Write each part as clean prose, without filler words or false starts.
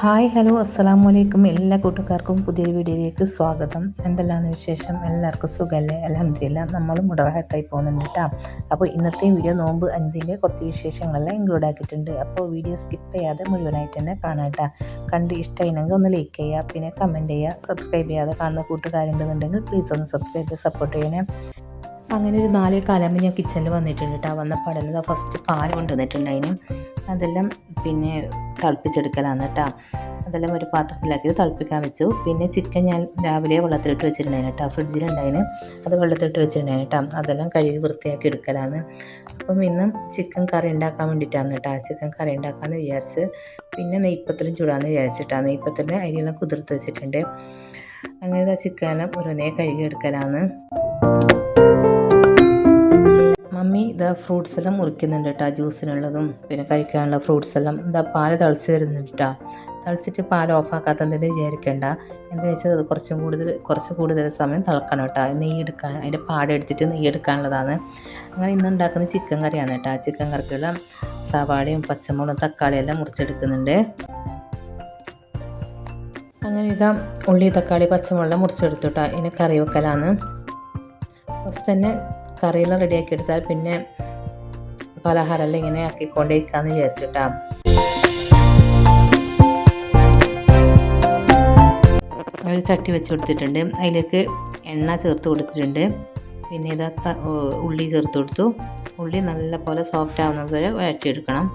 Hi hello അസ്സലാമു അലൈക്കും. എല്ലാ കൂട്ടുകാർക്കും പുതിയൊരു വീഡിയോയിലേക്ക് സ്വാഗതം. എന്തെല്ലാമാണ് വിശേഷം? എല്ലാവർക്കും സുഖമല്ലേ? അൽഹംദുലില്ലാ നമ്മളും മുടറാഹത്തായി പോകുന്നുണ്ട് കേട്ടോ. അപ്പോൾ ഇന്നത്തെ വീഡിയോ നോമ്പ് 5ൻ്റെ കുറച്ച് വിശേഷങ്ങളെല്ലാം ഇൻക്ലൂഡ് ആക്കിയിട്ടുണ്ട്. അപ്പോൾ വീഡിയോ സ്കിപ്പ് ചെയ്യാതെ മുഴുവനായിട്ട് തന്നെ കാണാം കേട്ടോ. കണ്ട് ഇഷ്ടമായിരുന്നെങ്കിൽ ഒന്ന് ലൈക്ക് ചെയ്യുക, പിന്നെ കമൻറ്റ് ചെയ്യുക. സബ്സ്ക്രൈബ് ചെയ്യാതെ കാണുന്ന കൂട്ടുകാരുണ്ടെന്നുണ്ടെങ്കിൽ പ്ലീസ് ഒന്ന് സബ്സ്ക്രൈബ് ചെയ്ത് സപ്പോർട്ട് ചെയ്യണേ. അങ്ങനെ ഒരു 4 കാലാകുമ്പോൾ ഞാൻ കിച്ചണിൽ വന്നിട്ടുണ്ട് കേട്ടോ. വന്നപ്പോൾ തന്നെ ഫസ്റ്റ് പാൽ കൊണ്ടുവന്നിട്ടുണ്ടായിന്. അതെല്ലാം പിന്നെ തിളപ്പിച്ചെടുക്കലാണ് കേട്ടോ. അതെല്ലാം ഒരു പാത്രത്തിലാക്കിയിട്ട് തിളപ്പിക്കാൻ വെച്ചു. പിന്നെ ചിക്കൻ ഞാൻ രാവിലെ വെള്ളത്തിലിട്ട് വെച്ചിട്ടുണ്ടായിരുന്നു കേട്ടോ. ഫ്രിഡ്ജിലുണ്ടായിന്, അത് വെള്ളത്തിലിട്ട് വെച്ചിട്ടുണ്ടായിരുന്നു കേട്ടോ. അതെല്ലാം കഴുകി വൃത്തിയാക്കി എടുക്കലാണ്. അപ്പം ഇന്ന് ചിക്കൻ കറി ഉണ്ടാക്കാൻ വേണ്ടിയിട്ടാണ് കേട്ടോ. ചിക്കൻ കറി ഉണ്ടാക്കാമെന്ന് വിചാരിച്ച് പിന്നെ നെയ്പ്പത്തിലും ചൂടാമെന്ന് വിചാരിച്ചിട്ടാണ്. നെയ്പ്പത്തിൻ്റെ അരിയെല്ലാം കുതിർത്ത് വെച്ചിട്ടുണ്ട്. അങ്ങനെ ചിക്കനെല്ലാം ഓരോന്നേ കഴുകി എടുക്കലാണ്. മമ്മി ഇതാ ഫ്രൂട്ട്സ് എല്ലാം മുറിക്കുന്നുണ്ട് കേട്ടോ. ജ്യൂസിനുള്ളതും പിന്നെ കഴിക്കാനുള്ള ഫ്രൂട്ട്സ് എല്ലാം ഇതാ പാല് തിളച്ച് വരുന്നുണ്ട് കേട്ടോ. തിളച്ചിട്ട് പാൽ ഓഫാക്കാത്തതെന്ന് വിചാരിക്കേണ്ട. എന്താ വെച്ചാൽ അത് കുറച്ച് കൂടുതൽ സമയം തിളക്കണം കേട്ടോ. നെയ്യെടുക്കാൻ അതിൻ്റെ പാടെടുത്തിട്ട് നെയ്യെടുക്കാനുള്ളതാണ്. അങ്ങനെ ഇന്ന് ഉണ്ടാക്കുന്ന ചിക്കൻ കറിയാണ് കേട്ടോ. ചിക്കൻ കറിക്കുള്ള സവാളയും പച്ചമുളകും തക്കാളിയും എല്ലാം മുറിച്ചെടുക്കുന്നുണ്ട്. അങ്ങനെ ഇതാ ഉള്ളി തക്കാളി പച്ചമുളക് മുറിച്ചെടുത്തു കേട്ടോ. ഇനി കറി വെക്കലാണ്. ഫസ്റ്റ് തന്നെ കറിയെല്ലാം റെഡിയാക്കി എടുത്താൽ പിന്നെ പലഹാരമെല്ലാം ഇങ്ങനെ ആക്കിക്കൊണ്ടേക്കാന്ന് വിചാരിച്ചിട്ടാ. ഒരു ചട്ടി വെച്ച് കൊടുത്തിട്ടുണ്ട്. അതിലേക്ക് എണ്ണ ചേർത്ത് കൊടുത്തിട്ടുണ്ട്. പിന്നെ ഇതാ ഉള്ളി ചേർത്ത് കൊടുത്തു. ഉള്ളി നല്ല പോലെ സോഫ്റ്റ് ആവുന്നത് വരെ വഴറ്റിയെടുക്കണം.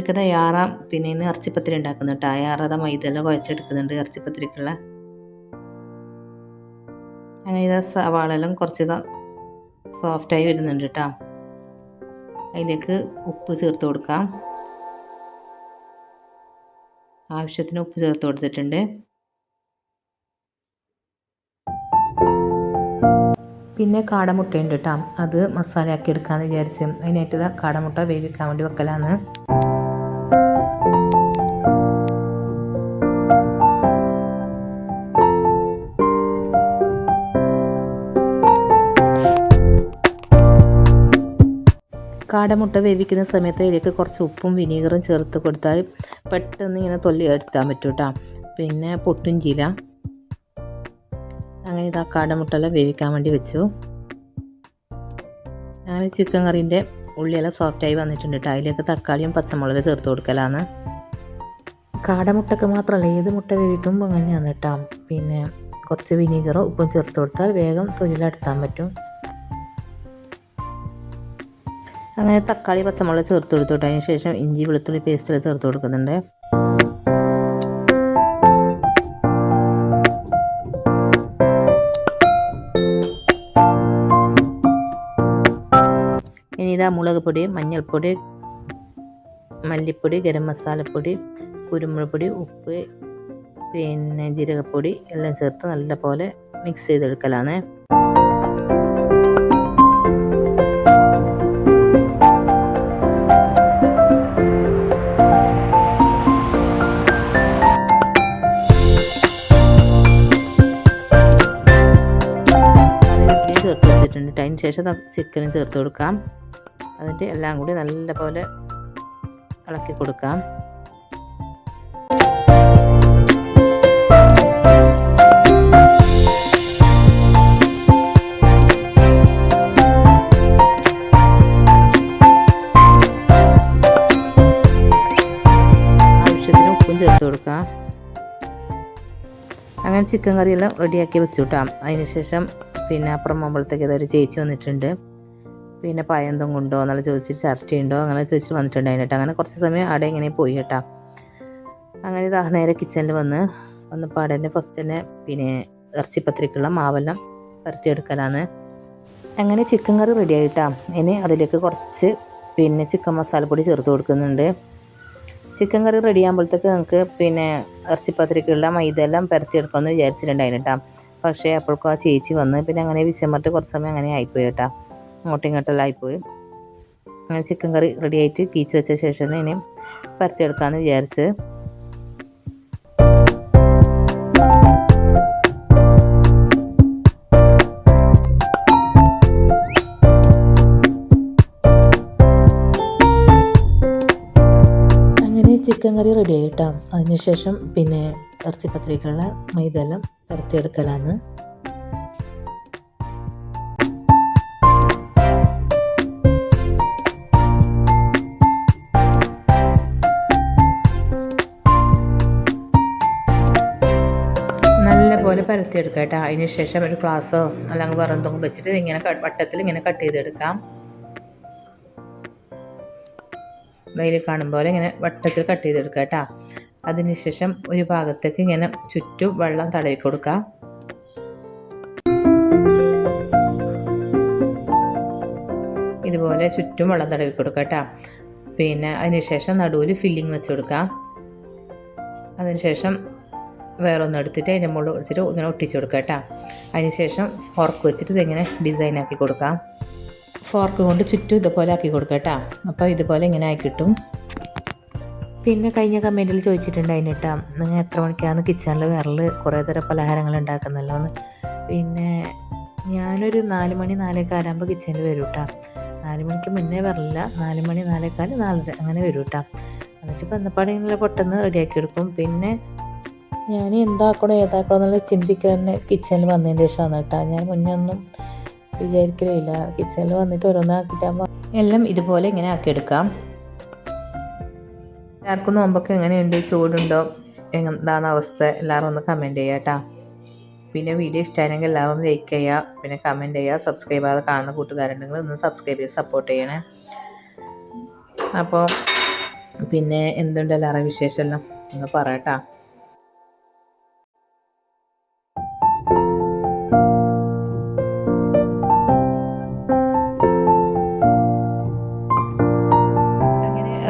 അതിൻ്റെ യാറ പിന്നെ ഇന്ന് ഇറച്ചിപ്പത്തിരി ഉണ്ടാക്കുന്നു കേട്ടോ. യാറത മൈദെല്ലാം കുഴച്ചെടുക്കുന്നുണ്ട് ഇറച്ചിപ്പത്തിരിക്കുള്ള. അങ്ങനെ ഇതാ സവാളെല്ലാം കുറച്ച് സോഫ്റ്റായി വരുന്നുണ്ട് കേട്ടോ. അതിലേക്ക് ഉപ്പ് ചേർത്ത് കൊടുക്കാം. ആവശ്യത്തിന് ഉപ്പ് ചേർത്ത് കൊടുത്തിട്ടുണ്ട്. പിന്നെ കാടമുട്ടയുണ്ട് കേട്ടോ. അത് മസാലയാക്കി എടുക്കാമെന്ന് വിചാരിച്ച് അതിനായിട്ട് കാടമുട്ട വേവിക്കാൻ വേണ്ടി വെക്കലാണ്. കാടമുട്ട വേവിക്കുന്ന സമയത്ത് ഇതിലേക്ക് കുറച്ച് ഉപ്പും വിനീഗറും ചേർത്ത് കൊടുത്താൽ പെട്ടെന്ന് ഇങ്ങനെ തൊല്ലി എടുത്താൻ പറ്റും കേട്ടോ. പിന്നെ പൊട്ടും ചീല. അങ്ങനെ ഇതാ കാടമുട്ടെല്ലാം വേവിക്കാൻ വേണ്ടി വെച്ചു. അങ്ങനെ ചിക്കൻ കറീൻ്റെ ഉള്ളിയെല്ലാം സോഫ്റ്റായി വന്നിട്ടുണ്ട് കേട്ടോ. അതിലേക്ക് തക്കാളിയും പച്ചമുളകും ചേർത്ത് കൊടുക്കലാണ്. കാടമുട്ടക്ക് മാത്രമല്ല ഏത് മുട്ട വേവിക്കുമ്പോൾ അങ്ങനെയാണ് കേട്ടോ. പിന്നെ കുറച്ച് വിനീഗറോ ഉപ്പും ചേർത്ത് കൊടുത്താൽ വേഗം തൊലിയിലെടുത്താൻ പറ്റും. അങ്ങനെ തക്കാളി പച്ചമുളക് ചേർത്ത് കൊടുത്തു. അതിന് ശേഷം ഇഞ്ചി വെളുത്തുള്ളി പേസ്റ്റ് ചേർത്ത് കൊടുക്കുന്നുണ്ട്. ഇനി ഇതാ മുളക് പൊടി, മഞ്ഞൾപ്പൊടി, മല്ലിപ്പൊടി, ഗരം മസാലപ്പൊടി, കുരുമുളക് പൊടി, ഉപ്പ്, പിന്നെ ജീരകപ്പൊടി എല്ലാം ചേർത്ത് നല്ല പോലെ മിക്സ് ചെയ്തെടുക്കലാണ്. ചേർത്ത് കൊടുത്തിട്ടുണ്ട്. അതിന് ശേഷം ചിക്കനും ചേർത്ത് കൊടുക്കാം. എന്നിട്ട് എല്ലാം കൂടി നല്ല പോലെ ഇളക്കി കൊടുക്കാം. ആവശ്യത്തിന് ഉപ്പും ചേർത്ത് കൊടുക്കാം. അങ്ങനെ ചിക്കൻ കറിയെല്ലാം റെഡിയാക്കി വെച്ചു കേട്ടോ. അതിന് ശേഷം പിന്നെ അപ്പുറം ആകുമ്പോഴത്തേക്ക് ഇതൊരു ചേച്ചി വന്നിട്ടുണ്ട്. പിന്നെ പയന്തും കൊണ്ടോ എന്നുള്ള ചോദിച്ചിട്ട് ചർച്ചയുണ്ടോ അങ്ങനെ ചോദിച്ചിട്ട് വന്നിട്ടുണ്ടായിരുന്നു കേട്ടോ. അങ്ങനെ കുറച്ച് സമയം അവിടെ ഇങ്ങനെ പോയി കേട്ടോ. അങ്ങനെ ഇതാ നേരെ കിച്ചണിൽ വന്നപ്പോൾ അവിടെ തന്നെ ഫസ്റ്റ് തന്നെ പിന്നെ ഇറച്ചിപ്പത്തിരിക്കുള്ള മാവെല്ലാം പരത്തിയെടുക്കലാണ്. അങ്ങനെ ചിക്കൻ കറി റെഡി ആയിട്ടാ. ഇനി അതിലേക്ക് കുറച്ച് പിന്നെ ചിക്കൻ മസാലപ്പൊടി ചേർത്ത് കൊടുക്കുന്നുണ്ട്. ചിക്കൻ കറി റെഡി ആകുമ്പോഴത്തേക്ക് നമുക്ക് പിന്നെ ഇറച്ചിപ്പത്തിരിക്കുള്ള മൈദെല്ലാം പരത്തിയെടുക്കണമെന്ന് വിചാരിച്ചിട്ടുണ്ടായിരുന്നു കേട്ടോ. പക്ഷേ അപ്പോഴേക്കും ആ ചേച്ചി വന്ന് പിന്നെ അങ്ങനെ വിശന്നിട്ട് കുറച്ച് സമയം അങ്ങനെ ആയിപ്പോയി കേട്ടോ. അങ്ങോട്ടും ഇങ്ങോട്ടെല്ലാം ആയിപ്പോയി. അങ്ങനെ ചിക്കൻ കറി റെഡി ആയിട്ട് കീച്ച് വെച്ച ശേഷം ഇനി പരത്തിയെടുക്കാമെന്ന് വിചാരിച്ച് ചിക്കൻ കറി റെഡി ആയിട്ടാ. അതിനുശേഷം പിന്നെ ഇറച്ചിപ്പത്തിരിക്കുള്ള മൈദെല്ലാം പരത്തിയെടുക്കലാണ്. നല്ലപോലെ പരത്തിയെടുക്കാം കേട്ടോ. അതിന് ശേഷം ഒരു ഗ്ലാസ്സോ അല്ലെങ്കിൽ വേറെ എന്തെങ്കിലും വെച്ചിട്ട് ഇങ്ങനെ വട്ടത്തിൽ ഇങ്ങനെ കട്ട് ചെയ്തെടുക്കാം. ഇതിൽ കാണും പോലെ ഇങ്ങനെ വട്ടത്തിൽ കട്ട് ചെയ്തെടുക്കാം കേട്ടോ. അതിനുശേഷം ഒരു ഭാഗത്തേക്ക് ഇങ്ങനെ ചുറ്റും വെള്ളം തടവി കൊടുക്കാം. ഇതുപോലെ ചുറ്റും വെള്ളം തടവി കൊടുക്കാം കേട്ടോ. പിന്നെ അതിനുശേഷം നടുവിൽ ഫില്ലിങ് വെച്ച് കൊടുക്കാം. അതിനുശേഷം വേറെ ഒന്ന് എടുത്തിട്ട് അതിൻ്റെ മുകളിൽ വെച്ചിട്ട് ഇങ്ങനെ ഒട്ടിച്ച് കൊടുക്കുക കേട്ടോ. അതിനുശേഷം ഫോർക്ക് വെച്ചിട്ട് ഇതിങ്ങനെ ഡിസൈനാക്കി കൊടുക്കാം. ഫോർക്ക് കൊണ്ട് ചുറ്റും ഇതുപോലെ ആക്കി കൊടുക്കുക കേട്ടോ. അപ്പോൾ ഇതുപോലെ ഇങ്ങനെ ആക്കി കിട്ടും. പിന്നെ കഴിഞ്ഞ കമൻറ്റിൽ ചോദിച്ചിട്ടുണ്ടായിരുന്നു കേട്ടോ, നിങ്ങൾ എത്ര മണിക്കാണ് കിച്ചണിൽ വിരൽ കുറേ തരം പലഹാരങ്ങൾ ഉണ്ടാക്കുന്നല്ലോ എന്ന്. പിന്നെ ഞാനൊരു 4 മണി 4:15 കിച്ചണിൽ വരും കേട്ടോ. 4 മണിക്ക് മുന്നേ വരില്ല, 4 മണി 4:15 4:30 അങ്ങനെ വരും കേട്ടോ. എന്നിട്ട് ബന്ധപ്പാട് ഇങ്ങനെ പെട്ടെന്ന് റെഡിയാക്കി എടുക്കും. പിന്നെ ഞാൻ എന്താക്കണോ ഏതാക്കണോ എന്നുള്ള ചിന്തിക്കാൻ കിച്ചണിൽ വന്നതിന് ശേഷമാണ് കേട്ടോ. ഞാൻ മുന്നേ ഒന്നും വിചാരിക്കലില്ല. കിച്ചണിൽ വന്നിട്ട് ഓരോന്നാക്കിയിട്ടാകുമ്പോൾ എല്ലാം ഇതുപോലെ ഇങ്ങനെ ആക്കിയെടുക്കാം. എല്ലാവർക്കും നോമ്പൊക്കെ എങ്ങനെയുണ്ട്, ചൂടുണ്ടോ, എന്താണ് അവസ്ഥ, എല്ലാവരും ഒന്ന് കമൻറ്റ് ചെയ്യുക കേട്ടോ. പിന്നെ വീഡിയോ ഇഷ്ടമായെങ്കിൽ എല്ലാവരും ഒന്ന് ലൈക്ക് ചെയ്യുക, പിന്നെ കമൻറ്റ് ചെയ്യുക. സബ്സ്ക്രൈബ് ചെയ്യാതെ കാണുന്ന കൂട്ടുകാരുണ്ടെങ്കിൽ ഒന്ന് സബ്സ്ക്രൈബ് ചെയ്ത് സപ്പോർട്ട് ചെയ്യണേ. അപ്പോൾ പിന്നെ എന്തുണ്ട് എല്ലാവരുടെ വിശേഷമെല്ലാം ഒന്ന് പറയട്ടോ.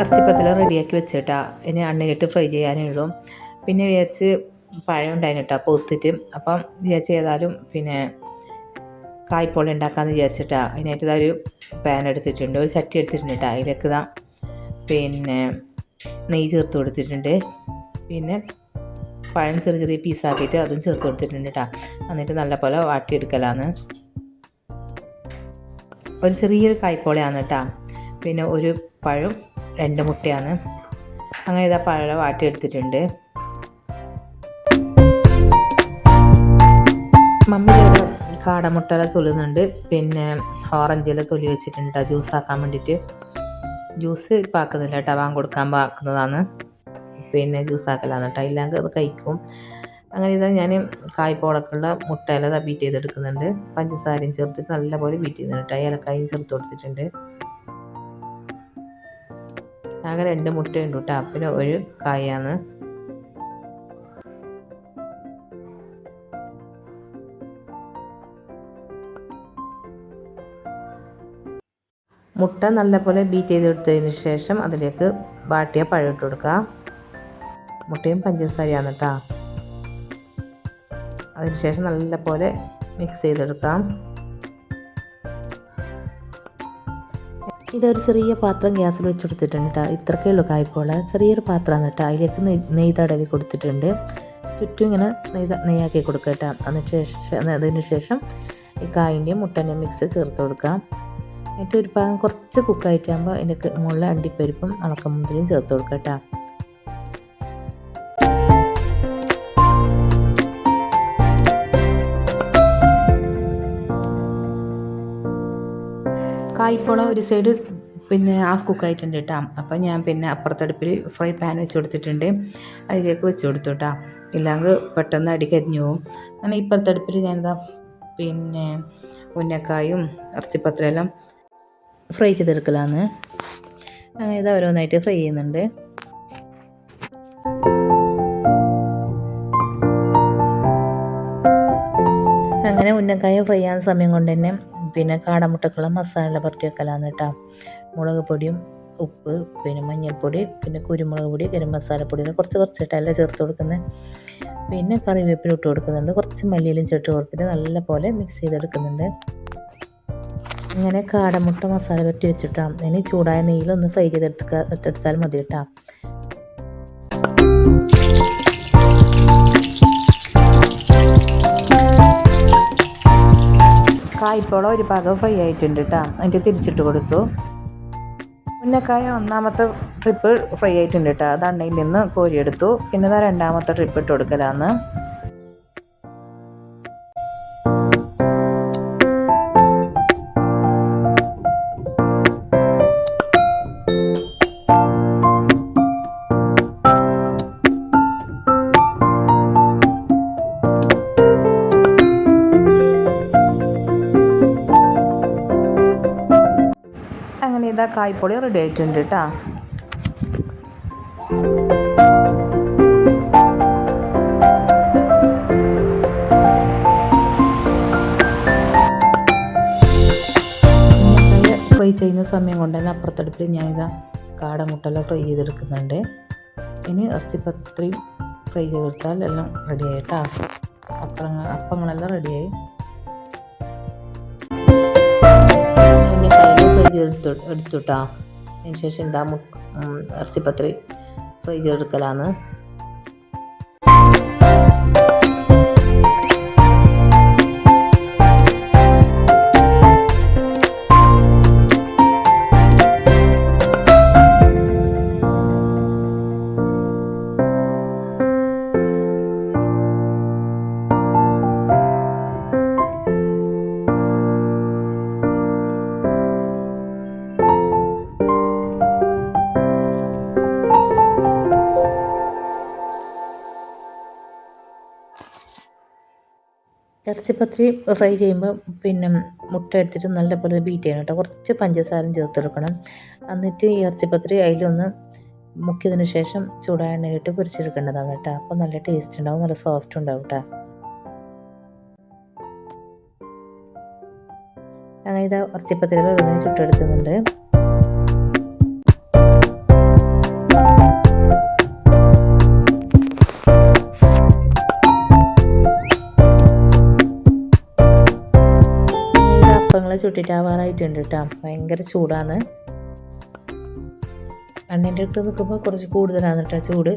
ഇറച്ചിപ്പത്തില റെഡിയാക്കി വെച്ചിട്ടാ. ഇനി എണ്ണയിലിട്ട് ഫ്രൈ ചെയ്യാനേ ഉള്ളൂ. പിന്നെ വിചാരിച്ച് പഴം ഉണ്ടായിരുന്നു കേട്ടോ പൊത്തിട്ട്. അപ്പം വിചാരിച്ച് ഏതായാലും പിന്നെ കായ്പോള ഉണ്ടാക്കാമെന്ന് വിചാരിച്ചിട്ടാ. അതിനായിട്ട് ഇതാ ഒരു പാൻ എടുത്തിട്ടുണ്ട്, ഒരു ചട്ടി എടുത്തിട്ടുണ്ട് കേട്ടോ. അതിലേക്ക് ഇതാ പിന്നെ നെയ്യ് ചേർത്ത് കൊടുത്തിട്ടുണ്ട്. പിന്നെ പഴം ചെറിയ ചെറിയ പീസാക്കിയിട്ട് അതും ചേർത്ത് കൊടുത്തിട്ടുണ്ട് കേട്ടോ. എന്നിട്ട് നല്ലപോലെ വാട്ടിയെടുക്കലാണ്. ഒരു ചെറിയൊരു കായ്പോളയാണ് കേട്ടോ. പിന്നെ ഒരു പഴം 2 മുട്ടയാണ്. അങ്ങനെ ഇതാ പഴം വാട്ടിയെടുത്തിട്ടുണ്ട്. മമ്മി ഇവിടെ കാടമുട്ട തൊലുന്നുണ്ട്. പിന്നെ ഓറഞ്ചില തൊലി വെച്ചിട്ടുണ്ട് ജ്യൂസ് ആക്കാൻ വേണ്ടിയിട്ട്. ജ്യൂസ് ഇപ്പം ആക്കുന്നില്ല കേട്ടോ, വാങ്ങി കൊടുക്കാൻ ആക്കുന്നതാണ്. പിന്നെ ജ്യൂസ് ആക്കലാണ് കേട്ടോ, ഇല്ലെങ്കിൽ അത് കഴിക്കും. അങ്ങനെ ഇതാ ഞാൻ കായ്പോളക്കുള്ള മുട്ടയില ബീറ്റ് ചെയ്തെടുക്കുന്നുണ്ട്. പഞ്ചസാരയും ചേർത്തിട്ട് നല്ലപോലെ ബീറ്റ് ചെയ്യുന്നുണ്ട് കേട്ടോ. ഏലക്കായും ചേർത്ത് കൊടുത്തിട്ടുണ്ട്. ആകെ 2 മുട്ടയുണ്ട് കേട്ടോ. പിന്നെ ഒരു കായാണ്. മുട്ട നല്ലപോലെ ബീറ്റ് ചെയ്തെടുത്തതിന് ശേഷം അതിലേക്ക് വാട്ടിയ പഴം ഇട്ട് കൊടുക്കുക. മുട്ടയും പഞ്ചസാരയാണ് കേട്ടോ. അതിനുശേഷം നല്ലപോലെ മിക്സ് ചെയ്തെടുക്കാം. ഇതൊരു ചെറിയ പാത്രം ഗ്യാസിൽ വെച്ച് കൊടുത്തിട്ടുണ്ട് കേട്ടോ. ഇത്രക്കേ ഉള്ളൂ കായ്പോള. ചെറിയൊരു പാത്രമാണ് കേട്ടോ. അതിലേക്ക് നെയ്യ് തടവി കൊടുത്തിട്ടുണ്ട്. ചുറ്റും ഇങ്ങനെ നെയ്യാക്കി കൊടുക്കുക കേട്ടോ. അതിന് ശേഷം ഈ കായിൻ്റെയും മുട്ടൻ്റെയും മിക്സ് ചേർത്ത് കൊടുക്കാം. എന്നിട്ട് ഒരു ഭാഗം കുറച്ച് കുക്കായിട്ടാകുമ്പോൾ അതിൻ്റെ മുകളിൽ അണ്ടിപ്പരിപ്പും ഉണക്കമുന്തിരിയും ചേർത്ത് കൊടുക്കുക കേട്ടോ. കായ്പോള ഒരു സൈഡ് പിന്നെ ഹാഫ് കുക്കായിട്ടുണ്ട് കേട്ടോ. അപ്പം ഞാൻ പിന്നെ അപ്പുറത്തടുപ്പിൽ ഫ്രൈ പാൻ വെച്ച് കൊടുത്തിട്ടുണ്ട്. അതിലേക്ക് വെച്ച് കൊടുത്തു കേട്ടോ. ഇല്ലെങ്കിൽ പെട്ടെന്ന് അടി കരിഞ്ഞു പോവും. അങ്ങനെ ഇപ്പുറത്തടുപ്പിൽ ഞാനിതാ പിന്നെ ഉന്നക്കായും ഇറച്ചിപ്പത്തിലെല്ലാം ഫ്രൈ ചെയ്തെടുക്കലാന്ന്. അങ്ങനെ ഇത് ഓരോന്നായിട്ട് ഫ്രൈ ചെയ്യുന്നുണ്ട്. അങ്ങനെ ഉന്നക്കായ ഫ്രൈ ചെയ്യാൻ സമയം കൊണ്ട് തന്നെ പിന്നെ കാടമുട്ടക്കുള്ള മസാല പുരട്ടി വെക്കലാന്ന് കേട്ടോ. മുളക് പൊടിയും ഉപ്പ്, പിന്നെ മഞ്ഞൾപ്പൊടി, പിന്നെ കുരുമുളക് പൊടി, ഗരം മസാലപ്പൊടി കുറച്ചിട്ടല്ല ചേർത്ത് കൊടുക്കുന്നത്. പിന്നെ കറിവേപ്പില ഇട്ട് കൊടുക്കുന്നുണ്ട്. കുറച്ച് മല്ലിയിലും ചേർത്ത് കൊടുത്തിട്ട് നല്ലപോലെ മിക്സ് ചെയ്തെടുക്കുന്നുണ്ട്. ഇങ്ങനെ കാടമുട്ട മസാല പുരട്ടി വെച്ചിട്ടാണ്. ഇനി ചൂടായ നെയ്യിലൊന്ന് ഫ്രൈ ചെയ്തെടുത്താൽ മതി കേട്ടോ. കായ്പോള ഒരു ഭാഗം ഫ്രൈ ആയിട്ടുണ്ട് കേട്ടോ. അതിൻ്റെ തിരിച്ചിട്ട് കൊടുത്തു. ഉന്നക്കായ ഒന്നാമത്തെ ട്രിപ്പ് ഫ്രൈ ആയിട്ടുണ്ട് കേട്ടോ. അത് എണ്ണയിൽ നിന്ന് കോരിയെടുത്തു. പിന്നെ ഇതാ രണ്ടാമത്തെ ട്രിപ്പ് ഇട്ട് കൊടുക്കലാന്ന്. അങ്ങനെ ഇതാ കായ്പൊളി റെഡി ആയിട്ടുണ്ട് കേട്ടോ. ഫ്രൈ ചെയ്യുന്ന സമയം കൊണ്ട് തന്നെ അപ്പുറത്തടുപ്പിൽ ഞാനിതാ കാടമുട്ടെല്ലാം ഫ്രൈ ചെയ്തെടുക്കുന്നുണ്ട്. ഇനി ഇറച്ചിപ്പത്രി ഫ്രൈ ചെയ്തെടുത്താൽ എല്ലാം റെഡിയായി കേട്ടോ. അപ്പങ്ങളെല്ലാം റെഡിയായി. ഫ്രൈ എടുത്തുട്ടാ. അതിന് ശേഷം എന്താ ഇറച്ചിപ്പത്രി ഫ്രൈ ചെയ്തെടുക്കലാന്ന്. ഇറച്ചിപ്പത്തിരി ഫ്രൈ ചെയ്യുമ്പോൾ പിന്നെ മുട്ട എടുത്തിട്ട് നല്ലപോലെ ബീറ്റ് ചെയ്യണം കേട്ടോ. കുറച്ച് പഞ്ചസാരയും ചേർത്തെടുക്കണം. എന്നിട്ട് ഈ ഇറച്ചിപ്പത്തിരി അതിലൊന്ന് മുക്കിയതിന് ശേഷം ചൂടായ എണ്ണയിലിട്ട് പൊരിച്ചെടുക്കേണ്ടതാണ് കേട്ടോ. അപ്പോൾ നല്ല ടേസ്റ്റ് ഉണ്ടാവും, നല്ല സോഫ്റ്റ് ഉണ്ടാവും കേട്ടോ. അങ്ങനെ ഇത് ഇറച്ചിപ്പത്തിരികൾ ഉടനെ ചുട്ടെടുക്കുന്നുണ്ട്. അപ്പങ്ങൾ ചുട്ടിട്ടാവാറായിട്ടുണ്ട് കേട്ടോ. ഭയങ്കര ചൂടാണ്. എണ്ണേൻ്റെ ഇട്ട് നിൽക്കുമ്പോൾ കുറച്ച് കൂടുതലാണ് കേട്ടോ ചൂട്.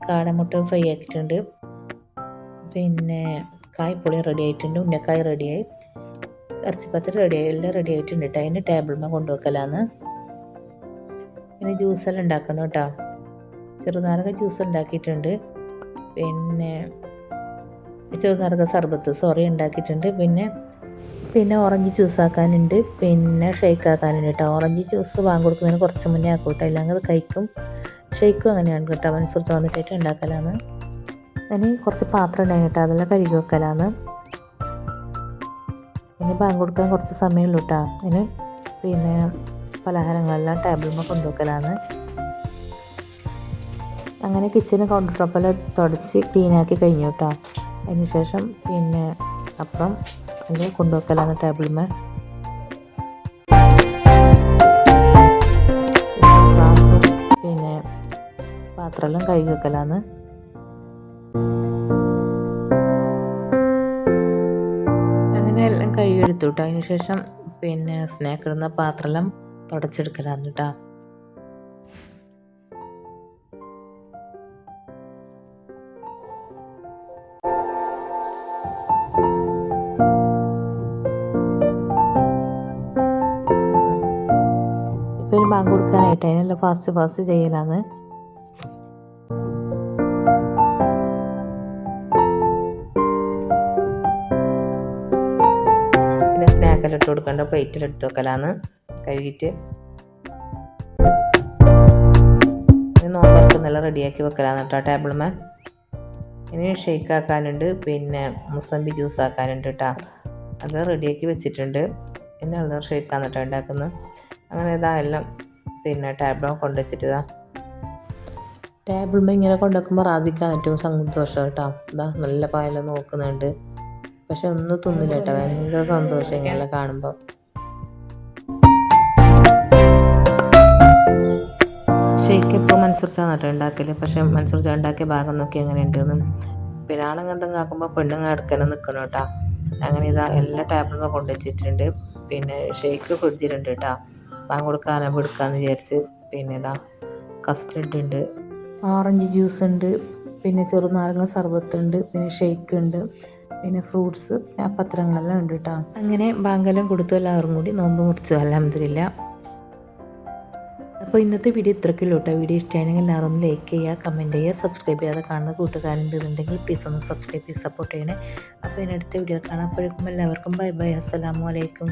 കാടമുട്ട ഫ്രൈ ആക്കിയിട്ടുണ്ട്. പിന്നെ കായ്പൊളി റെഡി ആയിട്ടുണ്ട്. ഉന്നക്കായ് റെഡിയായി. ഇറച്ചിപ്പത്തിരി റെഡിയായി. എല്ലാം റെഡി ആയിട്ടുണ്ട് കേട്ടോ. അതിന് ടേബിളിൽ കൊണ്ടുവെക്കലാന്ന്. ഇനി ജ്യൂസെല്ലാം ഉണ്ടാക്കണം കേട്ടോ. ചെറുനാരക ജ്യൂസ് ഉണ്ടാക്കിയിട്ടുണ്ട്. പിന്നെ ചെറുനാരക സർബത്ത് ഉണ്ടാക്കിയിട്ടുണ്ട്. പിന്നെ ഓറഞ്ച് ജ്യൂസ് ആക്കാനുണ്ട്. പിന്നെ ഷേക്ക് ആക്കാനുണ്ട് കേട്ടോ. ഓറഞ്ച് ജ്യൂസ് വാങ്ങി കൊടുക്കുന്നതിന് കുറച്ച് മുന്നേ ആക്കൂട്ടോ, ഇല്ലെങ്കിൽ അത് കഴിക്കും. ഷേക്കും അങ്ങനെയാണ് കേട്ടോ. മനസ്സൂർത്ത് വന്നിട്ടായിട്ട് ഉണ്ടാക്കലാണ്. ഇനി കുറച്ച് പാത്രം ഉണ്ടായി കേട്ടോ, അതെല്ലാം കഴുകി വെക്കലാണ്. ഇനി ബാങ്ക് കൊടുക്കാൻ കുറച്ച് സമയമുള്ളൂ കേട്ടോ. ഇനി പിന്നെ പലഹാരങ്ങളെല്ലാം ടേബിളിൽ കൊണ്ടുവെക്കലാണ്. അങ്ങനെ കിച്ചന് കൗണ്ടർ ടോപ്പെല്ലാം തുടച്ച് ക്ലീനാക്കി കഴിഞ്ഞു കേട്ടോ. അതിന് ശേഷം പിന്നെ അപ്പുറം അതിൽ കൊണ്ടുവെക്കലാണ് ടേബിളിൽ. പിന്നെ പാത്രമെല്ലാം കഴുകി വെക്കലാന്ന്. അങ്ങനെ എല്ലാം കഴുകിയെടുത്തു കേട്ടോ. അതിന് ശേഷം പിന്നെ സ്നാക്ക് ഇടുന്ന പാത്രമെല്ലാം തുടച്ചെടുക്കലാന്ന് കേട്ടോ. ഇപ്പം ബാങ്ക് കൊടുക്കാനായിട്ട് അതിനെല്ലാം ഫാസ്റ്റ് ചെയ്യലാന്ന്. പിന്നെ സ്നാക്കെല്ലാം ഇട്ട് കൊടുക്കേണ്ട പ്ലേറ്റിൽ എടുത്ത് വെക്കലാന്ന് കഴുകിയിട്ട്. നോമ്പറക്കുന്നെല്ലാം റെഡിയാക്കി വെക്കലാന്ന് കേട്ടോ ടേബിളുമേ. ഇനി ഷേക്ക് ആക്കാനുണ്ട്. പിന്നെ മുസമ്പി ജ്യൂസ് ആക്കാനുണ്ട് കേട്ടോ. അത് റെഡിയാക്കി വെച്ചിട്ടുണ്ട്. ഇനി അത് ഷേക്കാന്ന് കേട്ടോ ഉണ്ടാക്കുന്നത്. അങ്ങനെ ഇതാ എല്ലാം പിന്നെ ടേബിളിൽ കൊണ്ടുവച്ചിട്ട് ഇതാ ടേബിളിൽ ഇങ്ങനെ കൊണ്ടുവെക്കുമ്പോൾ റാസിക്കാൻ ഏറ്റവും സന്തോഷം കേട്ടോ. ഇതാ നല്ല പായെല്ലാം നോക്കുന്നുണ്ട്. പക്ഷെ ഒന്നും തിന്നില്ല കേട്ടോ. ഭയങ്കര സന്തോഷം ഇങ്ങനെ കാണുമ്പോൾ. ഷേക്ക് ഇപ്പോൾ മൻസൂർ ചാ നട്ടോ ഉണ്ടാക്കല്. പക്ഷെ മൻസൂർ ചാ ഉണ്ടാക്കിയ ഭാഗം നോക്കി എങ്ങനെ ഉണ്ടെന്ന്. പിന്നെ ആണുങ്ങൾ എന്തെങ്കിലും ആക്കുമ്പോൾ പെണ്ണുങ്ങൾ എടുക്കണം നിൽക്കണം കേട്ടോ. അങ്ങനെ ഇതാ എല്ലാ ടേബിളിലും കൊണ്ടുവച്ചിട്ടുണ്ട്. പിന്നെ ഷേക്ക് ഫ്രിഡ്ജിലുണ്ട് കേട്ടോ. ബാങ്ക് കൊടുക്കാനാകുമ്പോൾ എടുക്കാമെന്ന് വിചാരിച്ച്. പിന്നെ ഇതാ കസ്റ്റർഡ് ഉണ്ട്, ഓറഞ്ച് ജ്യൂസ് ഉണ്ട്, പിന്നെ ചെറുനാരങ്ങ സർബത്തുണ്ട്, പിന്നെ ഷേക്ക് ഉണ്ട്, പിന്നെ ഫ്രൂട്ട്സ്, പിന്നെ പത്രങ്ങളെല്ലാം ഉണ്ട് കേട്ടോ. അങ്ങനെ ബാങ്കെല്ലാം കൊടുത്തു. എല്ലാവരും കൂടി നോമ്പ് മുറിച്ചു. അൽഹംദുലില്ലാ. അപ്പോൾ ഇന്നത്തെ വീഡിയോ ഇത്രയ്ക്കുള്ളൂ കേട്ടോ. വീഡിയോ ഇഷ്ടമാണെങ്കിൽ എല്ലാവരും ഒന്ന് ലൈക്ക് ചെയ്യുക, കമൻറ്റ് ചെയ്യുക, സബ്സ്ക്രൈബ് ചെയ്യാതെ കാണുന്ന കൂട്ടുകാരുണ്ടെന്നുണ്ടെങ്കിൽ പ്ലീസ് ഒന്ന് സബ്സ്ക്രൈബ് ചെയ്ത് സപ്പോർട്ട് ചെയ്യണേ. അപ്പോൾ ഇനി അടുത്ത വീഡിയോ കാണാം. അപ്പോഴേക്കും എല്ലാവർക്കും ബൈ ബൈ. അസ്സലാമു അലൈക്കും.